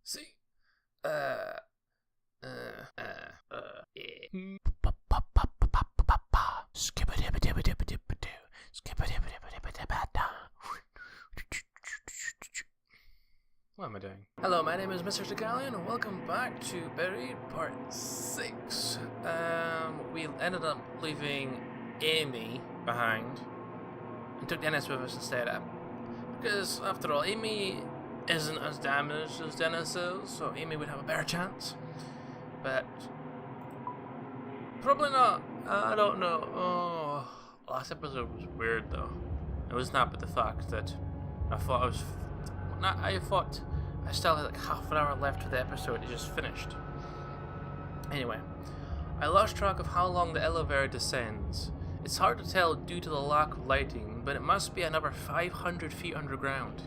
See, uh, yeah. What am I doing? Hello, my name is Mr. Tegalion, and welcome back to Buried Part 6. We ended up leaving Amy behind and took Dennis with us instead. Because, after all, Amy isn't as damaged as Dennis is, so Amy would have a better chance. But probably not. I don't know. Oh, last episode was weird though. It was not but the fact that I thought I still had like half an hour left of the episode. It just finished. Anyway, I lost track of how long the elevator descends. It's hard to tell due to the lack of lighting, but it must be another 500 feet underground.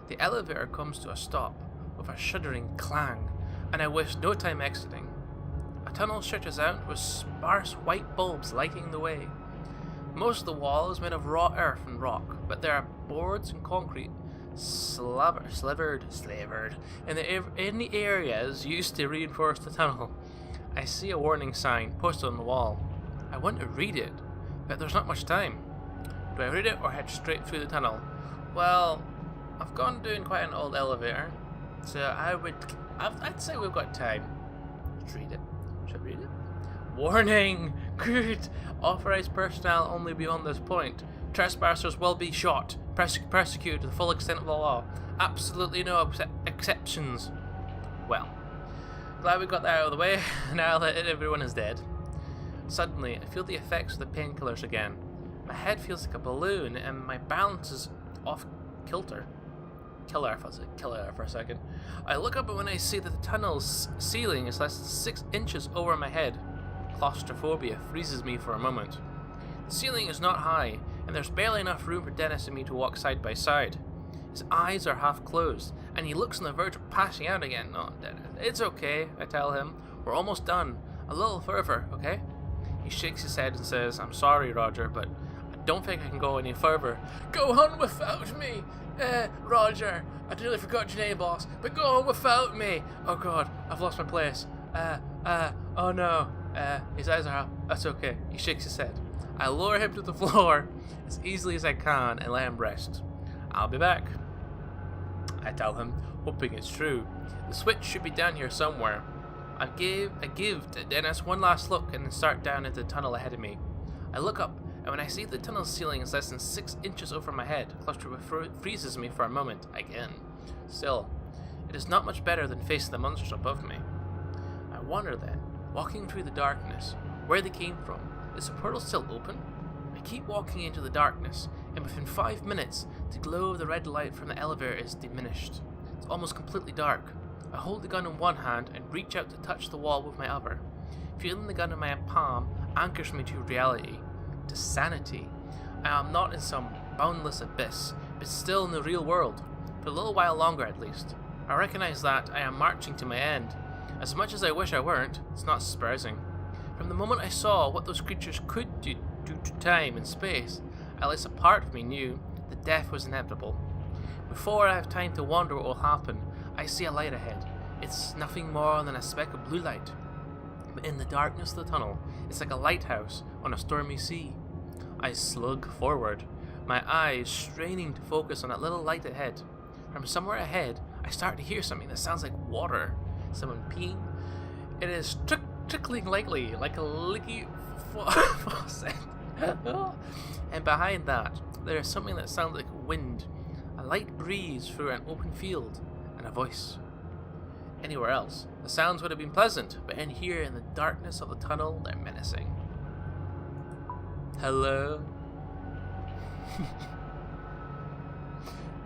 The elevator comes to a stop with a shuddering clang, and I waste no time exiting. A tunnel stretches out with sparse white bulbs lighting the way. Most of the wall is made of raw earth and rock, but there are boards and concrete slavered in the areas used to reinforce the tunnel. I see a warning sign posted on the wall. I want to read it, but there's not much time. Do I read it or head straight through the tunnel? Well, I've gone down quite an old elevator, so I'd say we've got time. Let's read it. Should I read it? Warning! Good! Authorized personnel only beyond this point. Trespassers will be shot, persecuted to the full extent of the law. Absolutely no exceptions. Well, glad we got that out of the way, now that everyone is dead. Suddenly, I feel the effects of the painkillers again. My head feels like a balloon, and my balance is off kilter. Killer for a second. I look up and when I see that the tunnel's ceiling is less than 6 inches over my head. Claustrophobia freezes me for a moment. The ceiling is not high, and there's barely enough room for Dennis and me to walk side by side. His eyes are half closed, and he looks on the verge of passing out again. No, Dennis, it's okay, I tell him. We're almost done. A little further, okay? He shakes his head and says, I'm sorry, Roger, but I don't think I can go any further. Go on without me! Roger, I nearly forgot your name, boss, but go on without me! Oh god, I've lost my place. Oh no. His eyes are up. That's okay. He shakes his head. I lower him to the floor as easily as I can and let him rest. I'll be back, I tell him, hoping it's true. The switch should be down here somewhere. I give Dennis one last look and then start down into the tunnel ahead of me. I look up, and when I see the tunnel ceiling is less than 6 inches over my head, claustrophobia freezes me for a moment again. Still, it is not much better than facing the monsters above me. I wonder then, walking through the darkness, where they came from. Is the portal still open? I keep walking into the darkness, and within 5 minutes, the glow of the red light from the elevator is diminished. It's almost completely dark. I hold the gun in one hand and reach out to touch the wall with my other. Feeling the gun in my palm anchors me to reality, to sanity. I am not in some boundless abyss, but still in the real world, for a little while longer at least. I recognize that I am marching to my end. As much as I wish I weren't, it's not surprising. From the moment I saw what those creatures could do to time and space, at least a part of me knew that death was inevitable. Before I have time to wonder what will happen, I see a light ahead. It's nothing more than a speck of blue light. But in the darkness of the tunnel, it's like a lighthouse on a stormy sea. I slug forward, my eyes straining to focus on that little light ahead. From somewhere ahead, I start to hear something that sounds like water. Someone peeing. It is trickling lightly, like a leaky faucet. And behind that, there is something that sounds like wind, a light breeze through an open field, and a voice. Anywhere else, the sounds would have been pleasant, but in here, in the darkness of the tunnel, they're menacing. Hello?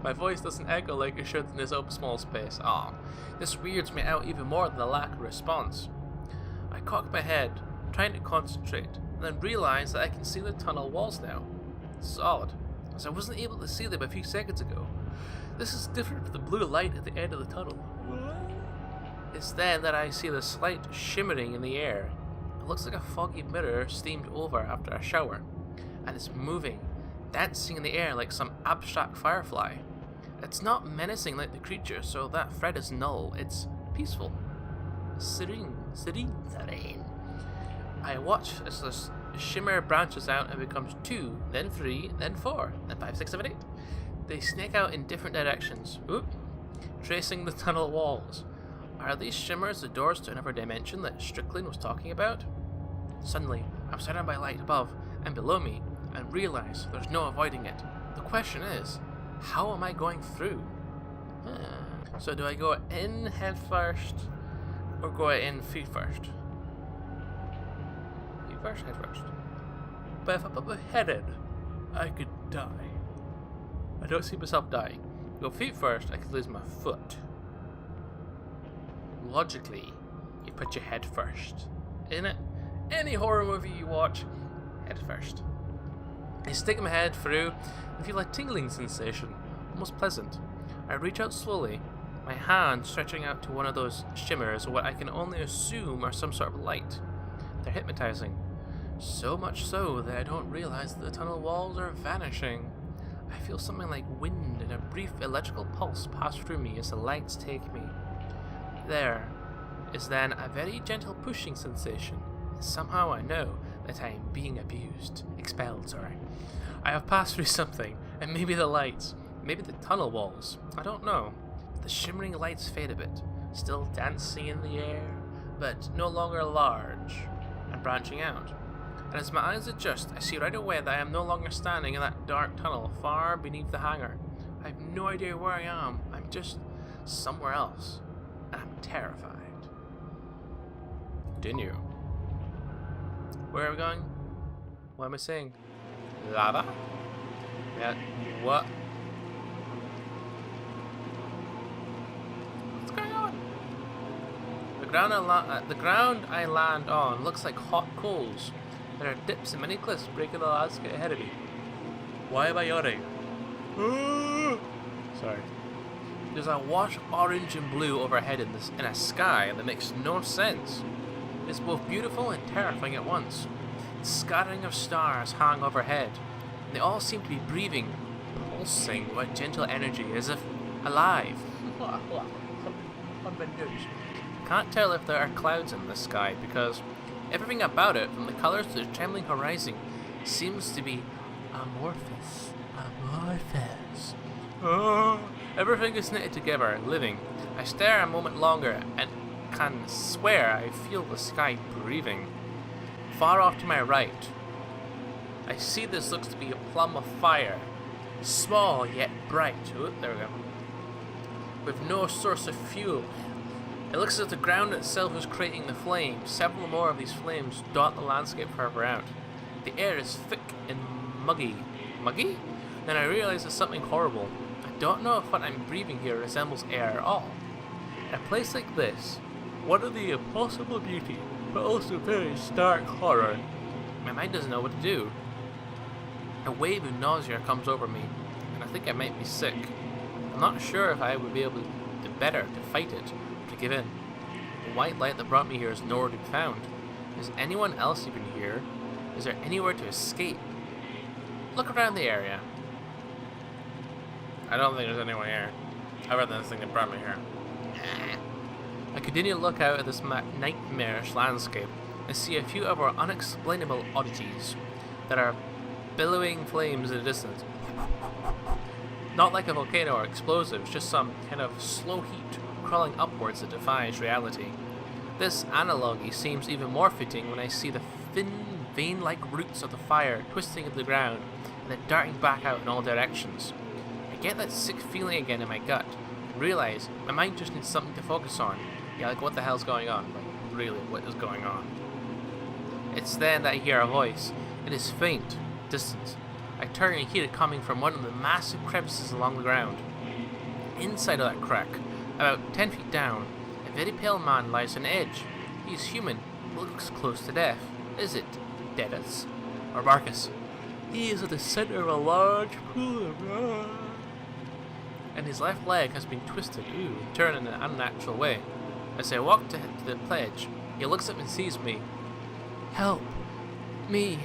My voice doesn't echo like it should in this open small space. This weirds me out even more than the lack of response. I cock my head, trying to concentrate, and then realize that I can see the tunnel walls now. This is odd, as I wasn't able to see them a few seconds ago. This is different from the blue light at the end of the tunnel. It's then that I see the slight shimmering in the air. It looks like a foggy mirror steamed over after a shower, and it's moving, dancing in the air like some abstract firefly. It's not menacing like the creature, so that threat is null. It's peaceful. Serene. I watch as this shimmer branches out and becomes 2, then 3, then 4, then 5, 6, 7, 8. They snake out in different directions, tracing the tunnel walls. Are these shimmers the doors to another dimension that Strickland was talking about? Suddenly, I'm surrounded by light above and below me, and realize there's no avoiding it. The question is, how am I going through? So do I go in head first, or go in feet first? Feet first, head first. But if I put my head in, I could die. I don't see myself dying. Go feet first, I could lose my foot. Logically, you put your head first. In it, any horror movie you watch, head first. I stick my head through and feel a tingling sensation, almost pleasant. I reach out slowly, my hand stretching out to one of those shimmers, or what I can only assume are some sort of light. They're hypnotizing. So much so that I don't realize that the tunnel walls are vanishing. I feel something like wind and a brief electrical pulse pass through me as the lights take me. There is then a very gentle pushing sensation, and somehow I know that I am being expelled. I have passed through something, and maybe the lights, maybe the tunnel walls, I don't know. The shimmering lights fade a bit, still dancing in the air, but no longer large and branching out. And as my eyes adjust, I see right away that I am no longer standing in that dark tunnel far beneath the hangar. I have no idea where I am. I'm just somewhere else, and I'm terrified. Continue. Where are we going? What am I saying? Lava? Yeah, what? What's going on? The ground I land on looks like hot coals. There are dips and many cliffs breaking the landscape ahead of me. Why am I yawning? Sorry. There's a wash of orange and blue overhead in a sky that makes no sense. It's both beautiful and terrifying at once. The scattering of stars hang overhead. They all seem to be breathing, pulsing with gentle energy, as if alive. Can't tell if there are clouds in the sky because everything about it, from the colors to the trembling horizon, seems to be amorphous. Everything is knitted together, living. I stare a moment longer and can swear I feel the sky breathing. Far off to my right, I see this looks to be a plum of fire. Small yet bright. Oh, there we go. With no source of fuel. It looks as if the ground itself is creating the flames. Several more of these flames dot the landscape further out. The air is thick and muggy. Muggy? Then I realize it's something horrible. I don't know if what I'm breathing here resembles air at all. In a place like this, what are the impossible beauty, but also very stark horror? My mind doesn't know what to do. A wave of nausea comes over me, and I think I might be sick. I'm not sure if I would be able to do better to fight it, or to give in. The white light that brought me here is nowhere to be found. Is anyone else even here? Is there anywhere to escape? Look around the area. I don't think there's anyone here, other than this thing that brought me here. I continue to look out at this nightmarish landscape and see a few other unexplainable oddities that are billowing flames in the distance. Not like a volcano or explosives, just some kind of slow heat crawling upwards that defies reality. This analogy seems even more fitting when I see the thin, vein-like roots of the fire twisting into the ground and then darting back out in all directions. I get that sick feeling again in my gut and realize my mind just needs something to focus on. Yeah, like what the hell's going on? Like, really, what is going on? It's then that I hear a voice. It is faint, distant. I turn and hear it coming from one of the massive crevices along the ground. Inside of that crack, about 10 feet down, a very pale man lies on edge. He is human, but looks close to death. Is it Dedus? Or Marcus? He is at the center of a large pool of blood, and his left leg has been twisted, and turned in an unnatural way. As I walk to the ledge, he looks up and sees me. Help me,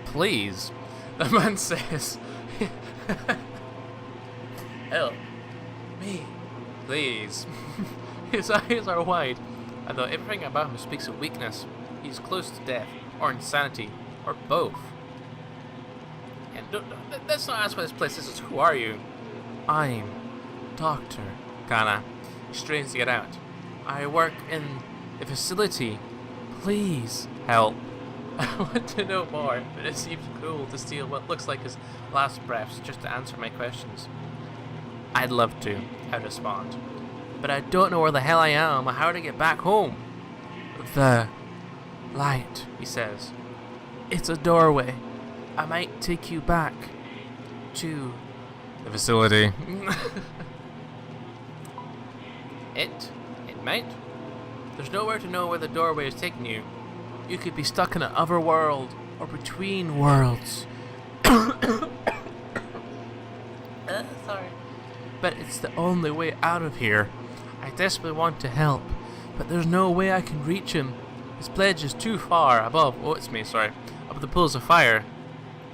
please, the man says. Help me, please. His eyes are wide, although everything about him speaks of weakness. He's close to death, or insanity, or both. And let's not ask what this place is. Who are you? I'm Dr. Kana. He strains to get out. I work in the facility. Please help. I want to know more, but it seems cruel to steal what looks like his last breaths just to answer my questions. I'd love to, I respond. But I don't know where the hell I am or how to get back home. The light, he says. It's a doorway. I might take you back to the facility. It might. There's nowhere to know where the doorway is taking you. You could be stuck in another world or between worlds. Sorry. But it's the only way out of here. I desperately want to help, but there's no way I can reach him. His pledge is too far above the pools of fire.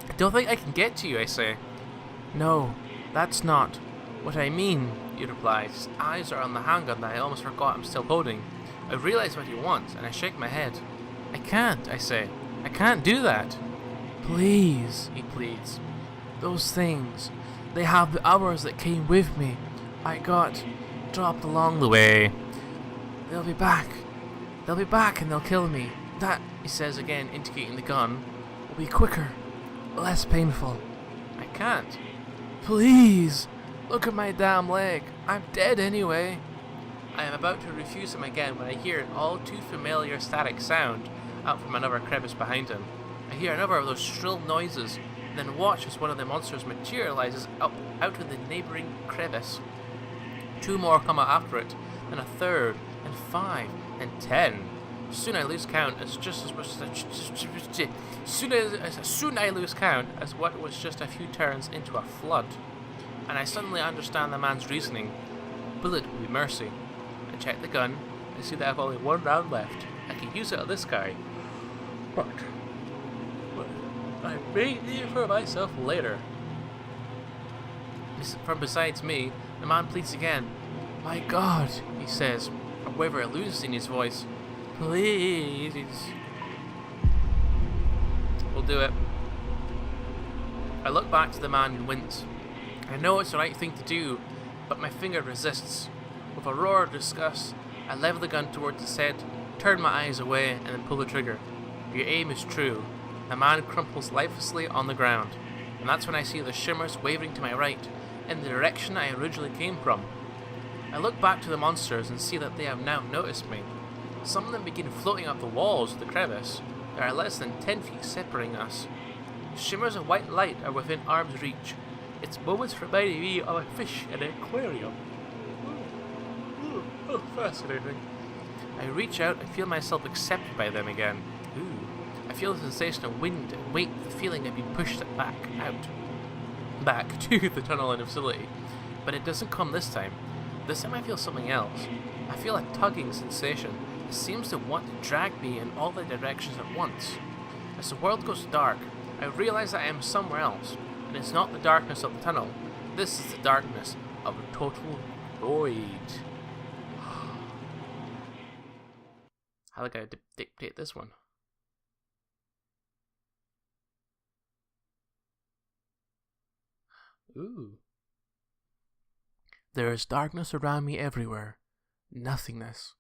I don't think I can get to you, I say. No, that's not what I mean, he replies. His eyes are on the handgun that I almost forgot I'm still holding. I realize what he wants, and I shake my head. I can't, I say. I can't do that. Please, he pleads. Those things, they have the hours that came with me. I got dropped along the way. They'll be back. They'll be back and they'll kill me. That, he says again, indicating the gun, will be quicker, less painful. I can't. Please, look at my damn leg. I'm dead anyway. I am about to refuse him again when I hear an all too familiar static sound out from another crevice behind him. I hear another of those shrill noises, and then watch as one of the monsters materializes up out of the neighbouring crevice. 2 more come out after it, then a third, and 5, and 10. Soon I lose count as soon I lose count as what was just a few turns into a flood. And I suddenly understand the man's reasoning. Bullet will be mercy. I check the gun. I see that I have only 1 round left. I can use it on this guy. But I may need it for myself later. From besides me, the man pleads again. My God, he says, a waver eludes in his voice. Please. We'll do it. I look back to the man and wince. I know it's the right thing to do, but my finger resists. With a roar of disgust, I level the gun towards his head, turn my eyes away, and then pull the trigger. Your aim is true. The man crumples lifelessly on the ground, and that's when I see the shimmers wavering to my right, in the direction I originally came from. I look back to the monsters and see that they have now noticed me. Some of them begin floating up the walls of the crevice. There are less than 10 feet separating us. Shimmers of white light are within arm's reach. It's moments reminding me of a fish in an aquarium. Oh, fascinating. I reach out and feel myself accepted by them again. I feel the sensation of wind and weight, the feeling of being pushed back to the tunnel and the facility. But it doesn't come this time. This time I feel something else. I feel a tugging sensation. It seems to want to drag me in all the directions at once. As the world goes dark, I realize that I am somewhere else, and it's not the darkness of the tunnel. This is the darkness of a total void. How do I dictate this one? Ooh. There is darkness around me everywhere. Nothingness.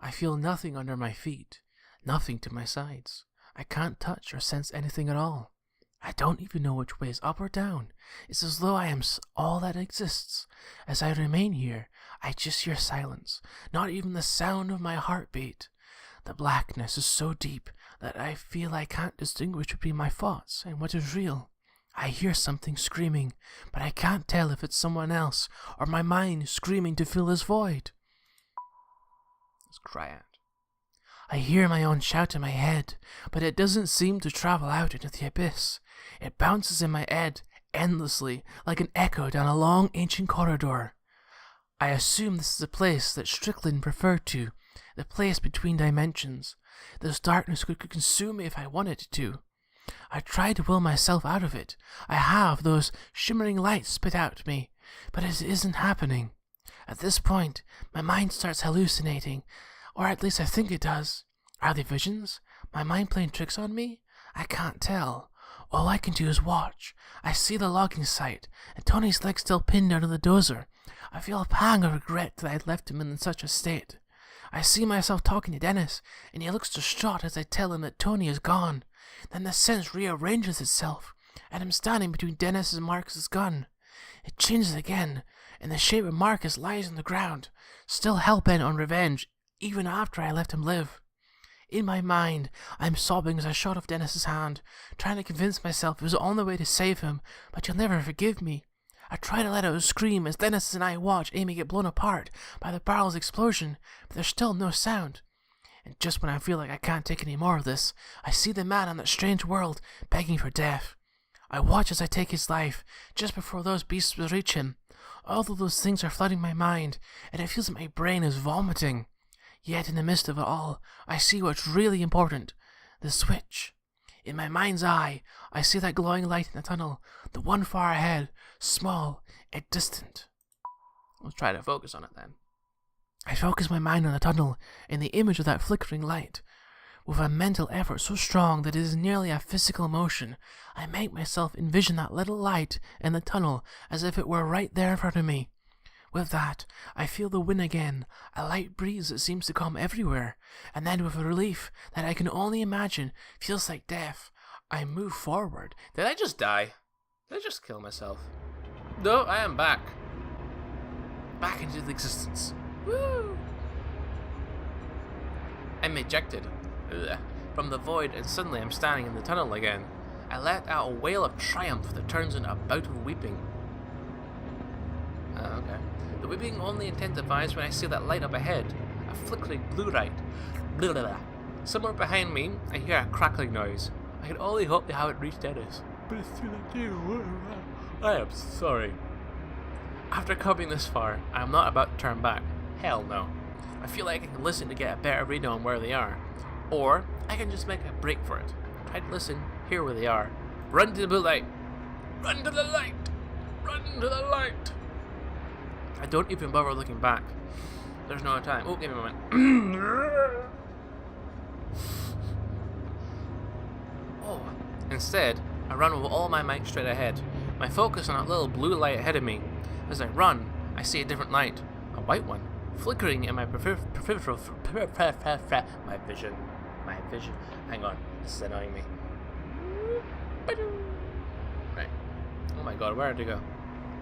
I feel nothing under my feet. Nothing to my sides. I can't touch or sense anything at all. I don't even know which way is up or down. It's as though I am all that exists. As I remain here, I just hear silence. Not even the sound of my heartbeat. The blackness is so deep that I feel I can't distinguish between my thoughts and what is real. I hear something screaming, but I can't tell if it's someone else or my mind screaming to fill this void. Let's cry out. I hear my own shout in my head, but it doesn't seem to travel out into the abyss. It bounces in my head endlessly, like an echo down a long ancient corridor. I assume this is the place that Strickland referred to, the place between dimensions. This darkness could consume me if I wanted it to. I try to will myself out of it. I have those shimmering lights spit out at me, but it isn't happening. At this point, my mind starts hallucinating, or at least I think it does. Are they visions? My mind playing tricks on me? I can't tell. All I can do is watch. I see the logging site, and Tony's leg still pinned under the dozer. I feel a pang of regret that I had left him in such a state. I see myself talking to Dennis, and he looks distraught as I tell him that Tony is gone. Then the sense rearranges itself, and I'm standing between Dennis and Marcus's gun. It changes again, and the shape of Marcus lies on the ground, still hell-bent on revenge, even after I let him live. In my mind, I'm sobbing as I shot off Dennis's hand, trying to convince myself it was the only way to save him, but you'll never forgive me. I try to let out a scream as Dennis and I watch Amy get blown apart by the barrel's explosion, but there's still no sound. And just when I feel like I can't take any more of this, I see the man in that strange world begging for death. I watch as I take his life, just before those beasts will reach him. All of those things are flooding my mind, and it feels like my brain is vomiting. Yet in the midst of it all, I see what's really important, the switch. In my mind's eye, I see that glowing light in the tunnel, the one far ahead, small and distant. Let's try to focus on it then. I focus my mind on the tunnel and the image of that flickering light. With a mental effort so strong that it is nearly a physical motion, I make myself envision that little light in the tunnel as if it were right there in front of me. With that, I feel the wind again, a light breeze that seems to come everywhere, and then with a relief that I can only imagine feels like death, I move forward. Did I just die? Did I just kill myself? No, I am back. Back into existence. Woo! I'm ejected from the void, and suddenly I'm standing in the tunnel again. I let out a wail of triumph that turns into a bout of weeping. Okay. The weeping only intensifies when I see that light up ahead, a flickering blue light. Blah, blah, blah. Somewhere behind me, I hear a crackling noise. I can only hope they haven't reached Dennis. But it's too late. I am sorry. After coming this far, I am not about to turn back. Hell no. I feel like I can listen to get a better read on where they are. Or, I can just make a break for it. Try to listen, hear where they are. Run to the blue light! Run to the light! Run to the light! I don't even bother looking back. There's no time. Oh, give me a moment. Oh. Instead, I run with all my might straight ahead. My focus on that little blue light ahead of me. As I run, I see a different light. A white one. Flickering in my peripheral... My vision. Hang on. This is annoying me. Right. Oh my god, where did it go?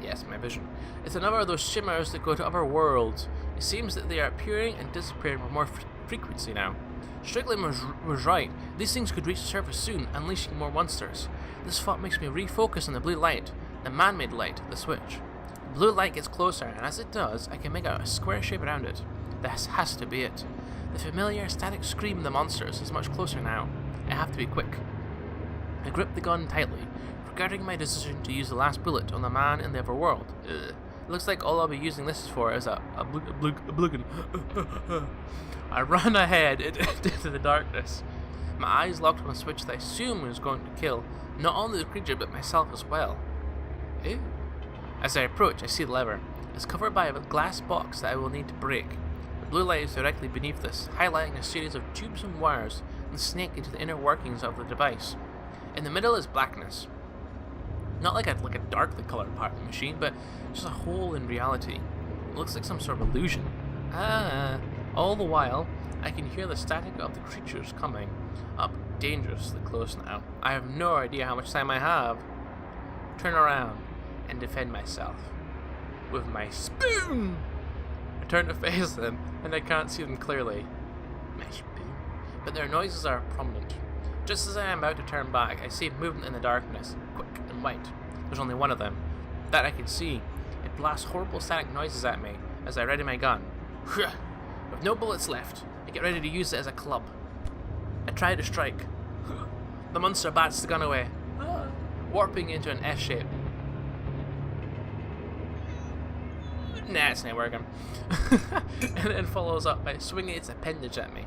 Yes, my vision. It's another of those shimmers that go to other worlds. It seems that they are appearing and disappearing with more frequency now. Strickland was right. These things could reach the surface soon, unleashing more monsters. This thought makes me refocus on the blue light, the man-made light, the switch. The blue light gets closer, and as it does, I can make out a square shape around it. This has to be it. The familiar static scream of the monsters is much closer now. I have to be quick. I grip the gun tightly, regretting my decision to use the last bullet on the man in the other world. It looks like all I'll be using this for is a bluggen. I run ahead into the darkness, my eyes locked on a switch that I assume was going to kill not only the creature but myself as well. Ew. As I approach, I see the lever. It's covered by a glass box that I will need to break. The blue light is directly beneath this, highlighting a series of tubes and wires and snake into the inner workings of the device. In the middle is blackness. Not like a darkly colored part of the machine, but just a hole in reality. It looks like some sort of illusion. All the while, I can hear the static of the creatures coming up dangerously close now. I have no idea how much time I have. Turn around and defend myself with my spoon. I turn to face them, and I can't see them clearly. My spoon. But their noises are prominent. Just as I am about to turn back, I see movement in the darkness, quick and white. There's only one of them. That I can see. It blasts horrible static noises at me as I ready my gun. With no bullets left, I get ready to use it as a club. I try to strike. The monster bats the gun away, warping into an F shape. Nah, it's not working. And then follows up by swinging its appendage at me.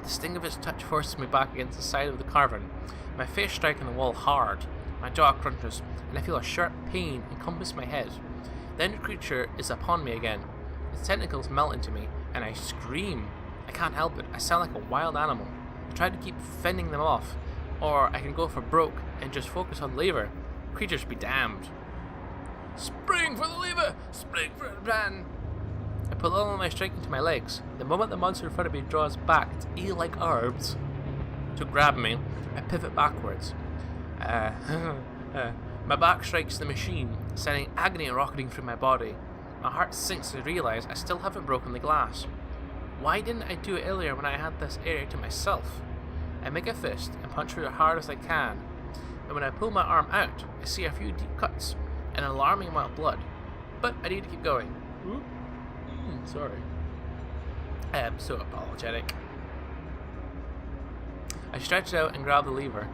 The sting of its touch forces me back against the side of the cavern. My face striking the wall hard. My jaw crunches, and I feel a sharp pain encompass my head. Then the creature is upon me again. Its tentacles melt into me, and I scream. I can't help it. I sound like a wild animal. I try to keep fending them off, or I can go for broke and just focus on the lever. Creatures be damned. Spring for the lever! Spring for the plan! I put all of my strength into my legs. The moment the monster in front of me draws back its eel-like arms to grab me, I pivot backwards. My back strikes the machine, sending agony rocketing through my body. My heart sinks to realize I still haven't broken the glass. Why didn't I do it earlier when I had this area to myself? I make a fist and punch through as hard as I can, and when I pull my arm out, I see a few deep cuts and an alarming amount of blood. But I need to keep going. Sorry. I am so apologetic. I stretch out and grab the lever.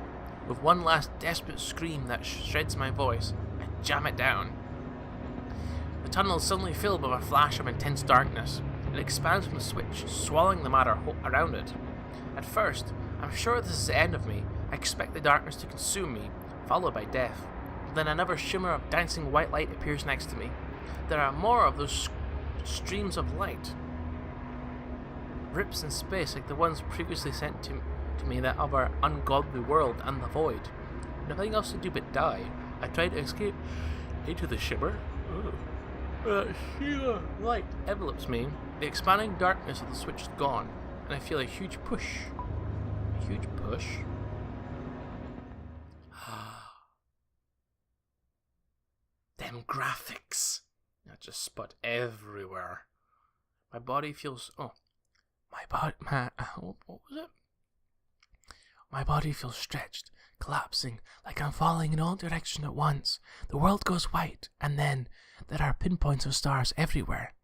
With one last desperate scream that shreds my voice, I jam it down. The tunnel is suddenly filled with a flash of intense darkness. It expands from the switch, swallowing the matter around it. At first, I'm sure this is the end of me. I expect the darkness to consume me, followed by death. But then another shimmer of dancing white light appears next to me. There are more of those streams of light. Rips in space like the ones previously sent to me that of our ungodly world and the void. Nothing else to do but die. I try to escape into the shimmer. Sheer light envelopes me. The expanding darkness of the switch is gone, and I feel a huge push. A huge push? Them graphics. I just spot everywhere. My body feels... what was it? My body feels stretched, collapsing, like I'm falling in all directions at once. The world goes white, and then there are pinpoints of stars everywhere.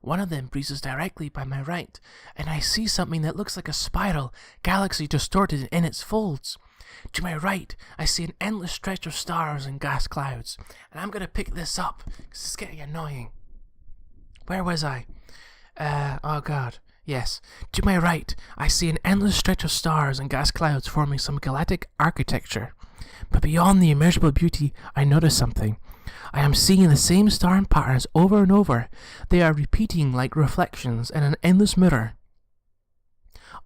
One of them breezes directly by my right, and I see something that looks like a spiral, galaxy distorted in its folds. To my right, I see an endless stretch of stars and gas clouds, and I'm gonna pick this up, because it's getting annoying. Where was I? Oh god. Yes, to my right, I see an endless stretch of stars and gas clouds forming some galactic architecture. But beyond the immeasurable beauty, I notice something. I am seeing the same star patterns over and over. They are repeating like reflections in an endless mirror.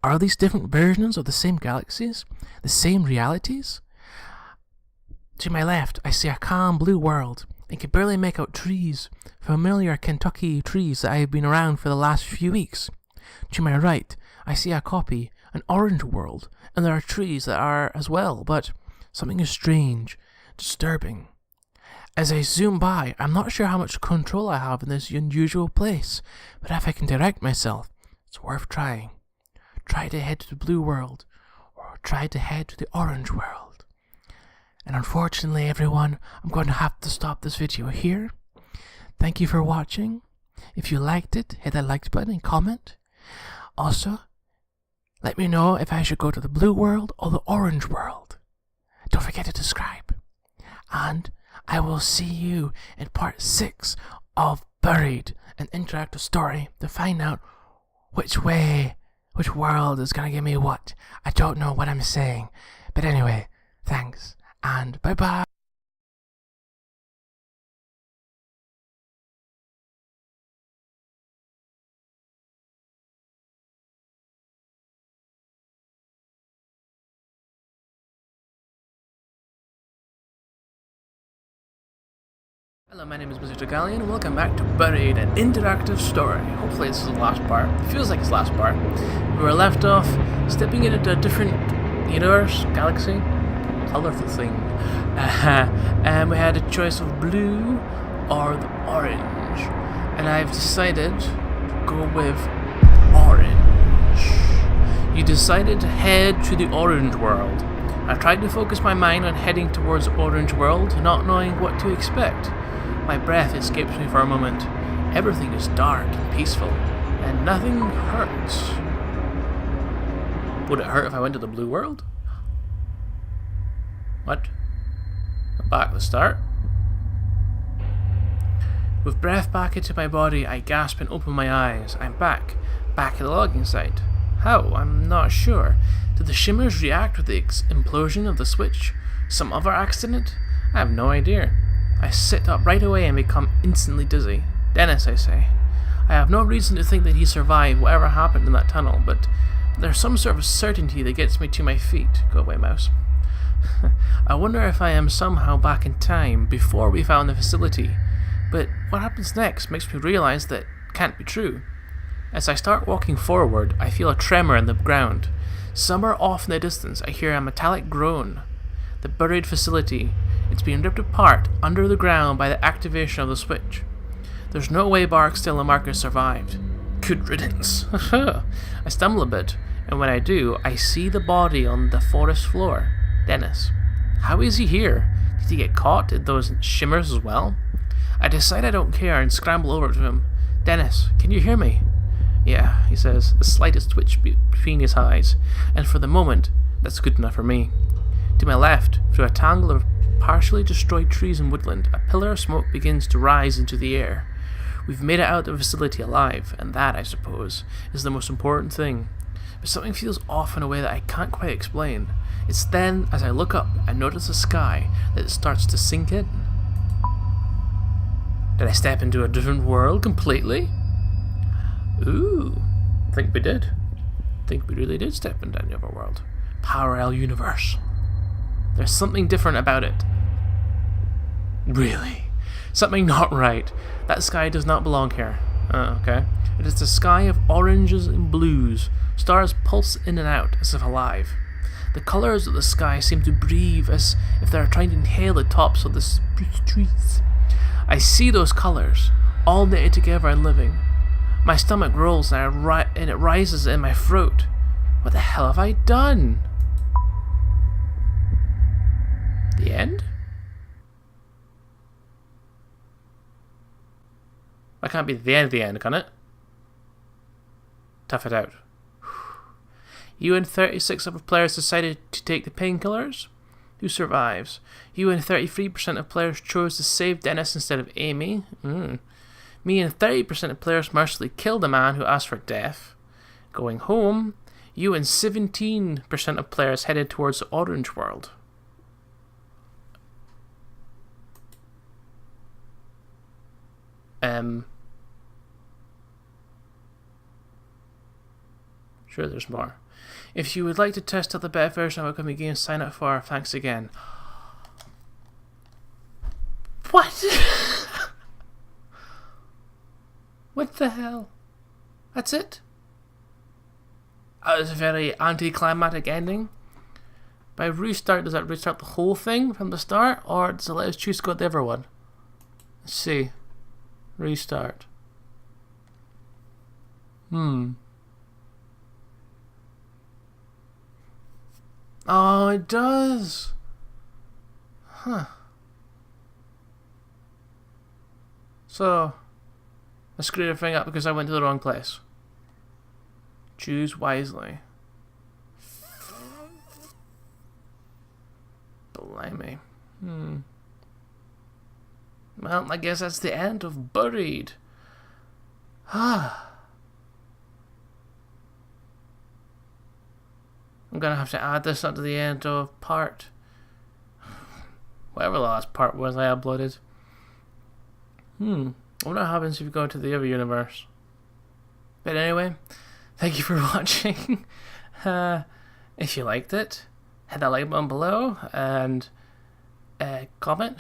Are these different versions of the same galaxies? The same realities? To my left, I see a calm blue world, and can barely make out trees, familiar Kentucky trees that I have been around for the last few weeks. To my right, I see a copy, an orange world, and there are trees that are as well, but something is strange, disturbing. As I zoom by, I'm not sure how much control I have in this unusual place, but if I can direct myself, it's worth trying. Try to head to the blue world, or try to head to the orange world. And unfortunately, everyone, I'm going to have to stop this video here. Thank you for watching. If you liked it, hit that like button and comment. Also, let me know if I should go to the blue world or the orange world. Don't forget to subscribe. And I will see you in part 6 of Buried, an interactive story to find out which world is going to give me what. I don't know what I'm saying. But anyway, thanks, and bye-bye. Hello, my name is Mr. Gallion, and welcome back to Buried, an interactive story. Hopefully this is the last part. It feels like it's the last part. We were left off stepping into a different universe, galaxy, colourful thing. And we had a choice of blue or the orange. And I've decided to go with orange. You decided to head to the orange world. I tried to focus my mind on heading towards orange world, not knowing what to expect. My breath escapes me for a moment. Everything is dark and peaceful, and nothing hurts. Would it hurt if I went to the blue world? What? Back at the start? With breath back into my body, I gasp and open my eyes. I'm back at the logging site. How? I'm not sure. Did the shimmers react with the implosion of the switch? Some other accident? I have no idea. I sit up right away and become instantly dizzy. Dennis, I say. I have no reason to think that he survived whatever happened in that tunnel, but there's some sort of certainty that gets me to my feet. Go away, mouse. I wonder if I am somehow back in time before we found the facility, but what happens next makes me realize that can't be true. As I start walking forward, I feel a tremor in the ground. Somewhere off in the distance, I hear a metallic groan. The buried facility. It's being ripped apart under the ground by the activation of the switch. There's no way Barksdale and Marcus survived. Good riddance. I stumble a bit, and when I do, I see the body on the forest floor. Dennis. How is he here? Did he get caught in those shimmers as well? I decide I don't care and scramble over to him. Dennis, can you hear me? Yeah, he says, the slightest twitch between his eyes, and for the moment, that's good enough for me. To my left, through a tangle of partially destroyed trees and woodland, a pillar of smoke begins to rise into the air. We've made it out of the facility alive, and that, I suppose, is the most important thing. But something feels off in a way that I can't quite explain. It's then, as I look up and notice the sky, that it starts to sink in. Did I step into a different world completely? Ooh, I think we did. I think we really did step into another world. Parallel universe. There's something different about it. Really? Something not right. That sky does not belong here. Okay. It is the sky of oranges and blues. Stars pulse in and out as if alive. The colours of the sky seem to breathe as if they are trying to inhale the tops of the spruce trees. I see those colours, all knitted together and living. My stomach rolls and it rises in my throat. What the hell have I done? The end? That can't be the end of the end, can it? Tough it out. You and 36 of players decided to take the painkillers? Who survives? You and 33% of players chose to save Dennis instead of Amy. Me and 30% of players mercilessly killed the man who asked for death. Going home, you and 17% of players headed towards the Orange World. Sure, there's more. If you would like to test out the beta version of upcoming games, sign up for. Thanks again. What? What the hell? That's it? That was a very anticlimactic ending. By restart, does that restart the whole thing from the start, or does it let us choose to go to the other one? Let's see. Restart. Oh, it does. Huh. So, I screwed everything up because I went to the wrong place. Choose wisely. Blimey. Well, I guess that's the end of Buried. I'm gonna have to add this up to the end of part... whatever the last part was I uploaded. I wonder what happens if you go to the other universe. But anyway, thank you for watching. If you liked it, hit that like button below and comment.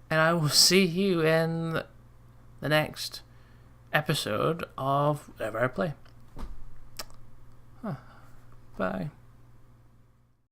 And I will see you in the next episode of whatever I play. Bye.